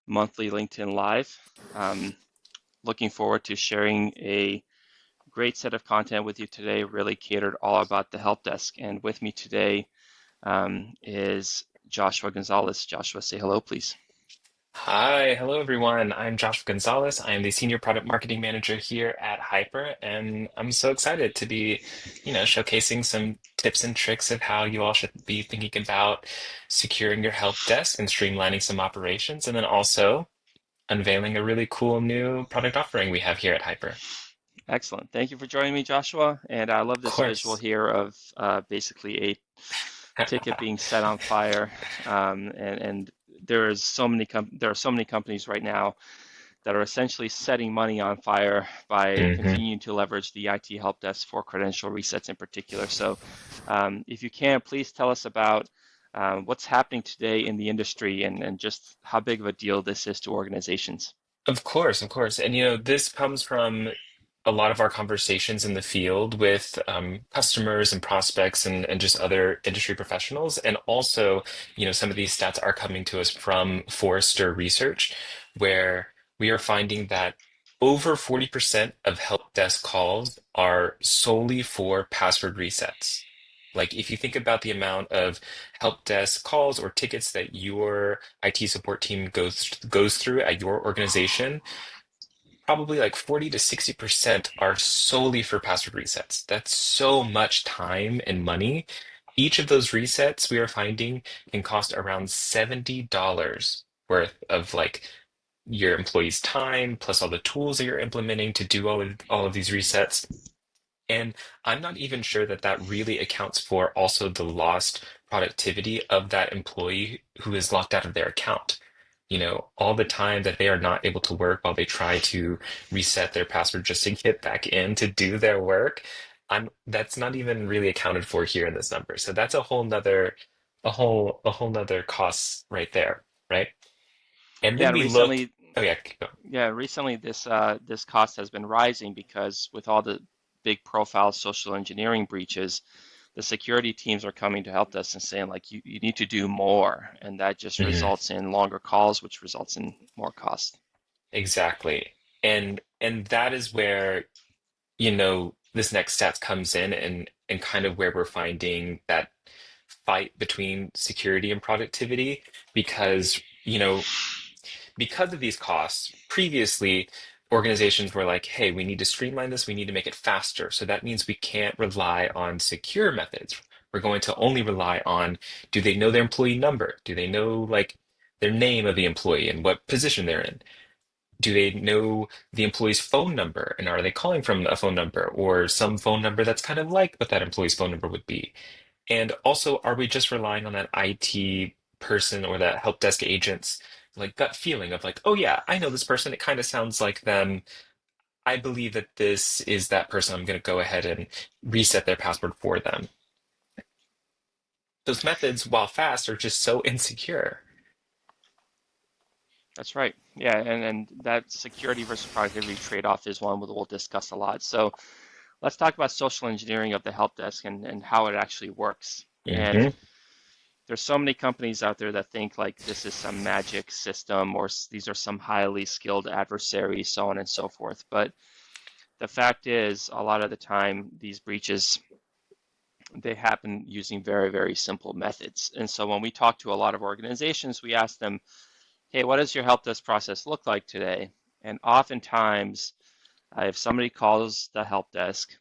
monthly LinkedIn Live. Looking forward to sharing a great set of content with you today, really catered all about the help desk. And with me today is Joshua Gonzalez. Joshua, say hello, please. Hi, hello everyone. I'm Josh Gonzalez. I am the Senior Product Marketing Manager here at HYPR, and I'm so excited to be, showcasing some tips and tricks of how you all should be thinking about securing your help desk and streamlining some operations, and then also unveiling a really cool new product offering we have here at HYPR. Excellent. Thank you for joining me, Joshua. And I love Of this visual course. here of basically a ticket being set on fire. And there are so many companies right now that are essentially setting money on fire by hmm continuing to leverage the IT help desk for credential resets in particular. So, if you can, please tell us about what's happening today in the industry and just how big of a deal this is to organizations. Of course, of course. And this comes from a lot of our conversations in the field with customers and prospects and just other industry professionals. And also, some of these stats are coming to us from Forrester research, where we are finding that over 40% of help desk calls are solely for password resets. Like if you think about the amount of help desk calls or tickets that your IT support team goes through at your organization, probably like 40 to 60% are solely for password resets. That's so much time and money. Each of those resets we are finding can cost around $70 worth of like your employees' time plus all the tools that you're implementing to do all of these resets. And I'm not even sure that that really accounts for also the lost productivity of that employee who is locked out of their account. All the time that they are not able to work while they try to reset their password just to get back in to do their work. That's not even really accounted for here in this number. So that's a whole nother cost right there, right? And Yeah, then and we look, recently, oh yeah, keep going. this cost has been rising because with all the big profile social engineering breaches, the security teams are coming to help us and saying like you need to do more, and that just Mhm. results in longer calls, which results in more cost. Exactly. And that is where this next stat comes in and kind of where we're finding that fight between security and productivity because, because of these costs, previously organizations were like, hey, we need to streamline this, we need to make it faster. So that means we can't rely on secure methods. We're going to only rely on, do they know their employee number? Do they know like their name of the employee and what position they're in? Do they know the employee's phone number? And are they calling from a phone number or some phone number that's kind of like what that employee's phone number would be? And also, are we just relying on that IT person or that help desk agent's like gut feeling of like, oh yeah, I know this person. It kind of sounds like them. I believe that this is that person. I'm going to go ahead and reset their password for them. Those methods, while fast, are just so insecure. That's right. Yeah, and that security versus productivity trade-off is one that we'll discuss a lot. So let's talk about social engineering of the help desk and how it actually works. And hmm there's so many companies out there that think like this is some magic system or these are some highly skilled adversaries, so on and so forth. But the fact is, a lot of the time, these breaches they happen using very, very simple methods. And so when we talk to a lot of organizations, we ask them, hey, what does your help desk process look like today? And oftentimes, if somebody calls the help desk,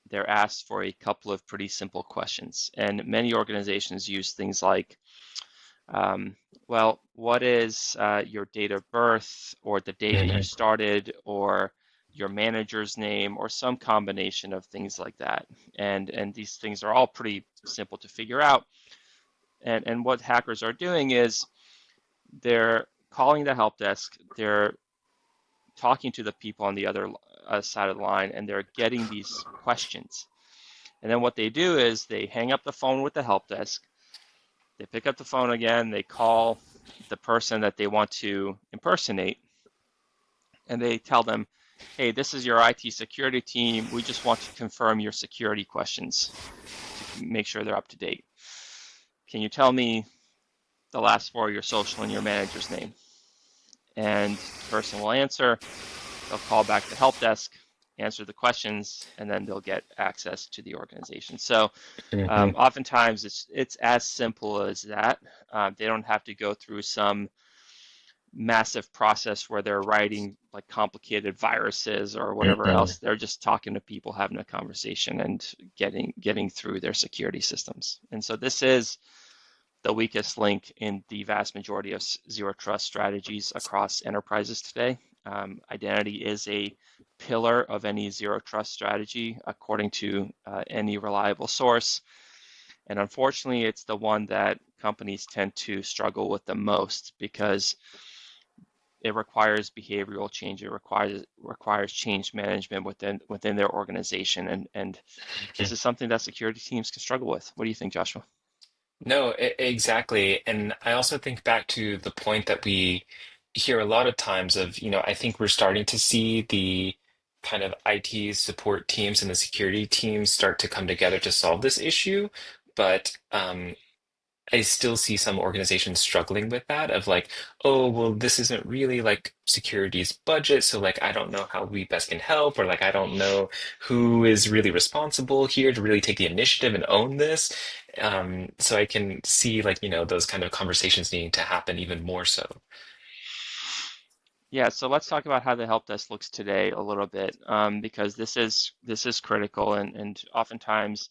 they're asked for a couple of pretty simple questions. And many organizations use things like, um, well, what is your date of birth or the date that you hmm started or your manager's name or some combination of things like that. And these things are all pretty simple to figure out. And what hackers are doing is they're calling the help desk, they're talking to the people on the other side of the line, and they're getting these questions. And then what they do is they hang up the phone with the help desk, they pick up the phone again, they call the person that they want to impersonate, and they tell them, hey, this is your IT security team. We just want to confirm your security questions to make sure they're up to date. Can you tell me the last four of your social and your manager's name? and the person will answer. They'll call back the help desk, answer the questions, and then they'll get access to the organization. So Hmm. oftentimes it's as simple as that. They don't have to go through some massive process where they're writing like complicated viruses or whatever Hmm. else. They're just talking to people, having a conversation, and getting through their security systems. And so this is the weakest link in the vast majority of zero trust strategies across enterprises today. Identity is a pillar of any zero trust strategy, according to any reliable source. And unfortunately, it's the one that companies tend to struggle with the most because it requires behavioral change. It requires change management within their organization, and this is something that security teams can struggle with. What do you think, Joshua? No, exactly. And I also think back to the point that we hear a lot of times of, I think we're starting to see the kind of IT support teams and the security teams start to come together to solve this issue. But I still see some organizations struggling with that of like, oh, well, this isn't really like security's budget, so like I don't know how we best can help, or like I don't know who is really responsible here to really take the initiative and own this. So I can see like, those kind of conversations needing to happen even more so. Yeah, so let's talk about how the help desk looks today a little bit, because this is critical, and oftentimes,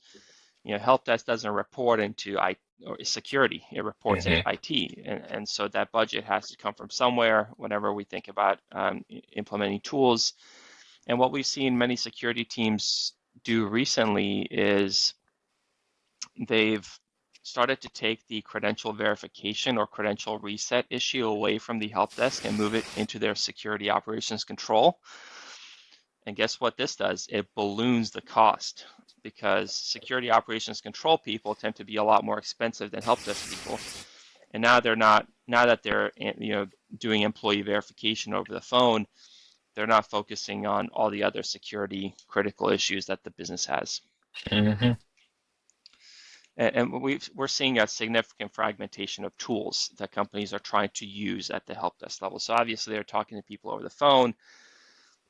help desk doesn't report into or security; it reports into Hmm. IT, and so that budget has to come from somewhere. Whenever we think about implementing tools, and what we've seen many security teams do recently is they've started to take the credential verification or credential reset issue away from the help desk and move it into their security operations control. And guess what this does? It balloons the cost because security operations control people tend to be a lot more expensive than help desk people. And now they're not, now that they're doing employee verification over the phone, they're not focusing on all the other security critical issues that the business has. Hmm. And we're seeing a significant fragmentation of tools that companies are trying to use at the help desk level. So obviously they're talking to people over the phone.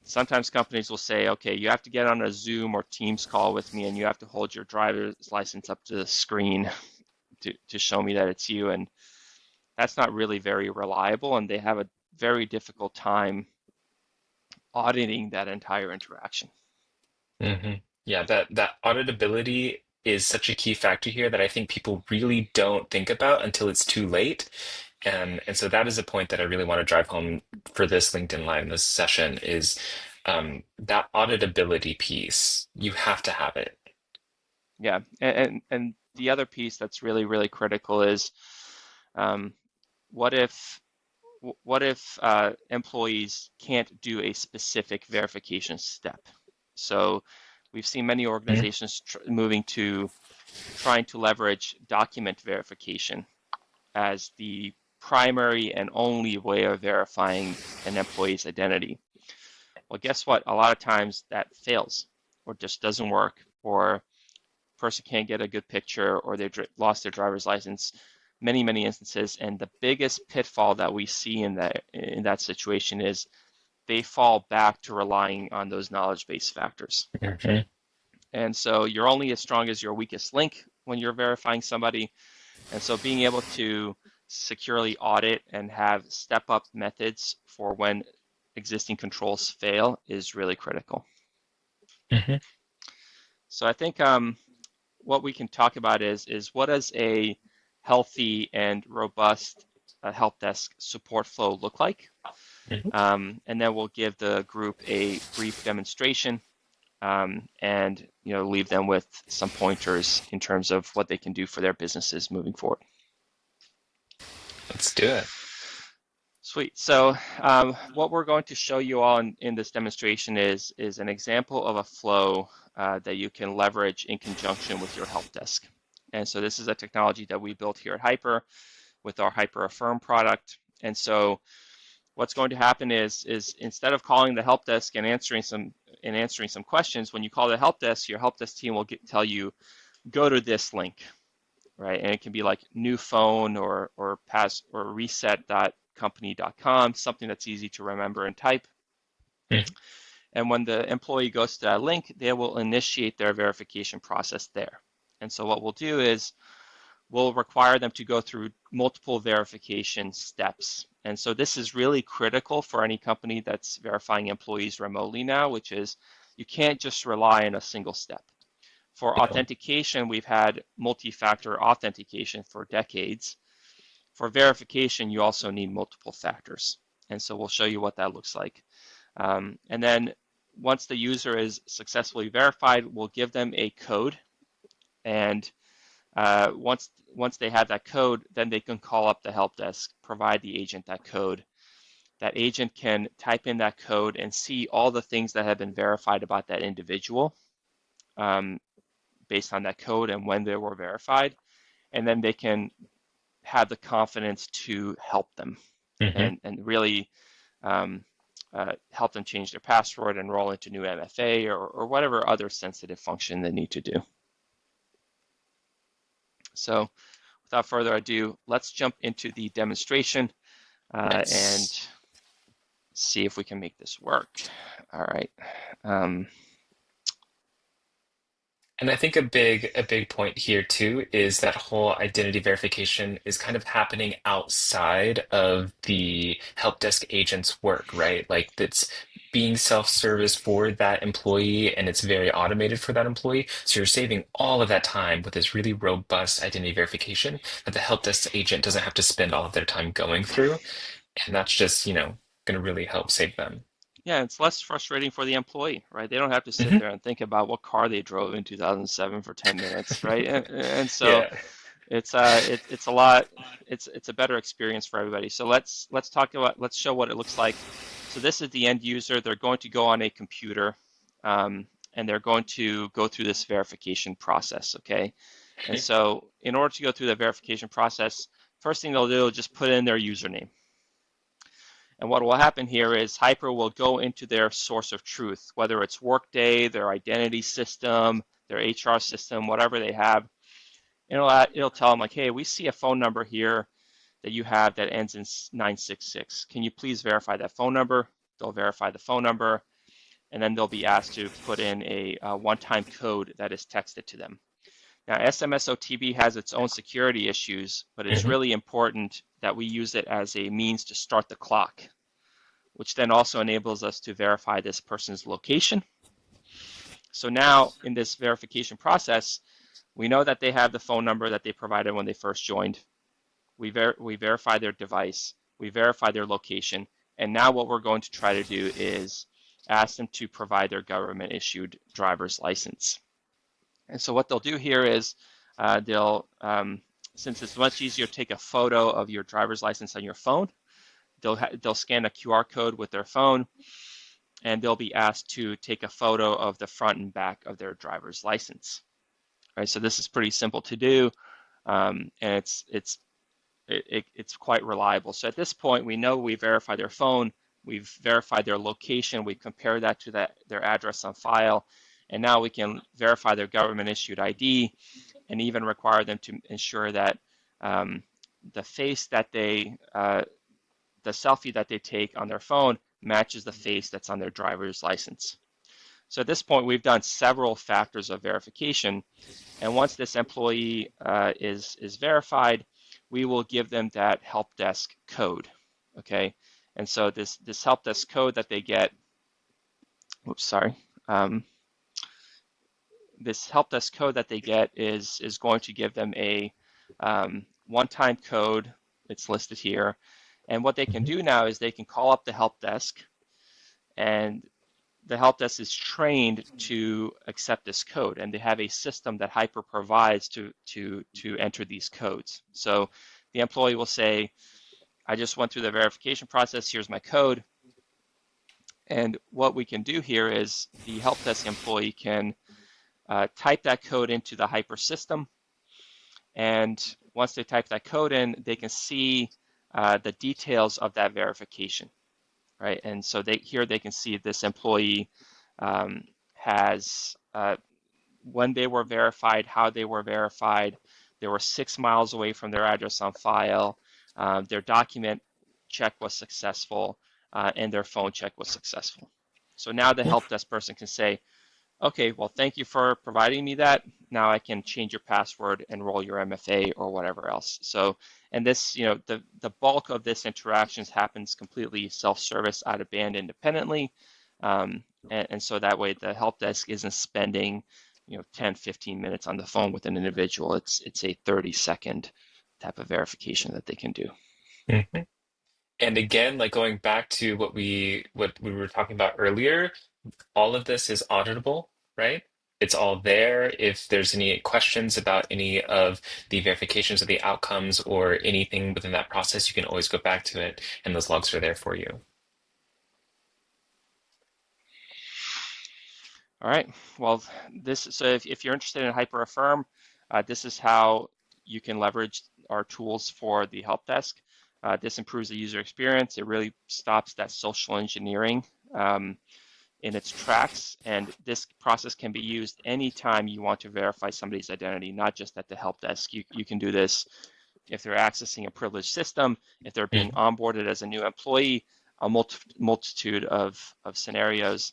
Sometimes companies will say, okay, you have to get on a Zoom or Teams call with me and you have to hold your driver's license up to the screen to show me that it's you. And that's not really very reliable. And they have a very difficult time auditing that entire interaction. Hmm. Yeah, that auditability is such a key factor here that I think people really don't think about until it's too late. And so that is a point that I really want to drive home for this LinkedIn Live, this session is that auditability piece. You have to have it. Yeah. And the other piece that's really, really critical is um, what if employees can't do a specific verification step? So we've seen many Mhm. organizations moving to trying to leverage document verification as the primary and only way of verifying an employee's identity. Well, guess what? A lot of times that fails or just doesn't work, or person can't get a good picture, or they lost their driver's license. Many instances, and the biggest pitfall that we see in that situation is they fall back to relying on those knowledge-based factors. Mhm. And so you're only as strong as your weakest link when you're verifying somebody. And so being able to securely audit and have step-up methods for when existing controls fail is really critical. Mhm. So I think what we can talk about is what does a healthy and robust help desk support flow look like? Mhm. And then we'll give the group a brief demonstration, and leave them with some pointers in terms of what they can do for their businesses moving forward. Let's do it. Sweet. So what we're going to show you all in this demonstration is an example of a flow that you can leverage in conjunction with your help desk. And so this is a technology that we built here at HYPR with our HYPR Affirm product. And so what's going to happen is instead of calling the help desk and answering some questions, when you call the help desk, your help desk team will tell you, go to this link, right? And it can be like new phone or pass or reset hypercompany.com, something that's easy to remember and type. Mhm. And when the employee goes to that link, they will initiate their verification process there. And so what we'll do is we'll require them to go through multiple verification steps. And so this is really critical for any company that's verifying employees remotely now, which is you can't just rely on a single step. For Yeah. authentication, we've had multi-factor authentication for decades. For verification, you also need multiple factors. And so we'll show you what that looks like. And then once the user is successfully verified, we'll give them a code. And once they have that code, then they can call up the help desk, provide the agent that code. That agent can type in that code and see all the things that have been verified about that individual based on that code and when they were verified. And then they can have the confidence to help them Hmm. and really help them change their password, enroll into new MFA, or whatever other sensitive function they need to do. So without further ado, let's jump into the demonstration and Nice. see if we can make this work. All right. Um, And I think a big point here too is that whole identity verification is kind of happening outside of the help desk agent's work, right? Like it's being self-service for that employee and it's very automated for that employee. So you're saving all of that time with this really robust identity verification that the help desk agent doesn't have to spend all of their time going through. And that's just, going to really help save them. yeah, it's less frustrating for the employee, right? They don't have to sit Hmm. there and think about what car they drove in 2007 for 10 minutes, right? And so Yeah. it's a lot. It's a better experience for everybody. So let's show what it looks like. So this is the end user. They're going to go on a computer, and they're going to go through this verification process. Okay, and Okay. so in order to go through the verification process, first thing they'll do is just put in their username. And what will happen here is HYPR will go into their source of truth, whether it's Workday, their identity system, their HR system, whatever they have. It'll tell them like, hey, we see a phone number here that you have that ends in 966. Can you please verify that phone number? They'll verify the phone number, and then they'll be asked to put in a one-time code that is texted to them. Now, SMSOTB has its own security issues, but it's Hmm. really important that we use it as a means to start the clock, which then also enables us to verify this person's location. So now in this verification process, we know that they have the phone number that they provided when they first joined. We verify their device, we verify their location, and now what we're going to try to do is ask them to provide their government issued driver's license. And so what they'll do here is since it's much easier to take a photo of your driver's license on your phone, they'll scan a QR code with their phone, and they'll be asked to take a photo of the front and back of their driver's license. All right, so this is pretty simple to do, and it's quite reliable. So at this point, we know we verified their phone, we've verified their location, we compare that to their address on file, and now we can verify their government issued ID and even require them to ensure that um, the face that the selfie that they take on their phone matches the face that's on their driver's license. So at this point, we've done several factors of verification, and once this employee is verified, we will give them that help desk code. Okay, and so this help desk code that they get, oops, sorry, this help desk code that they get is going to give them a one-time code. It's listed here, and what they can Hmm. do now is they can call up the help desk, and the help desk is trained to accept this code, and they have a system that HYPR provides to enter these codes. So the employee will say, I just went through the verification process, here's my code. And what we can do here is the help desk employee can type that code into the HYPR system, and once they type that code in, they can see the details of that verification, right? And so here they can see this employee has when they were verified, how they were verified. They were 6 miles away from their address on file. Their document check was successful, and their phone check was successful. So now the help desk person can say, okay, well, thank you for providing me that. Now I can change your password, enroll your MFA, or whatever else. So, and this, the bulk of this interactions happens completely self-service, out of band, independently. And so that way the help desk isn't spending, 10, 15 minutes on the phone with an individual. It's a 30-second type of verification that they can do. Mhm. And again, like going back to what we were talking about earlier, all of this is auditable, right? It's all there. If there's any questions about any of the verifications of the outcomes or anything within that process, you can always go back to it, and those logs are there for you. All right. Well, so if you're interested in HYPR Affirm, this is how you can leverage our tools for the help desk. This improves the user experience. It really stops that social engineering in its tracks. And this process can be used anytime you want to verify somebody's identity, not just at the help desk. You can do this if they're accessing a privileged system, if they're being Mhm. onboarded as a new employee, a multitude of scenarios.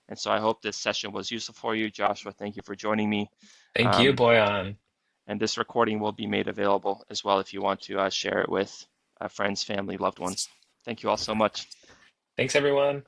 And so I hope this session was useful for you. Joshua, thank you for joining me. Thank you, Um, Boyan. and this recording will be made available as well if you want to share it with friends, family, loved ones. Thank you all so much. Thanks, everyone.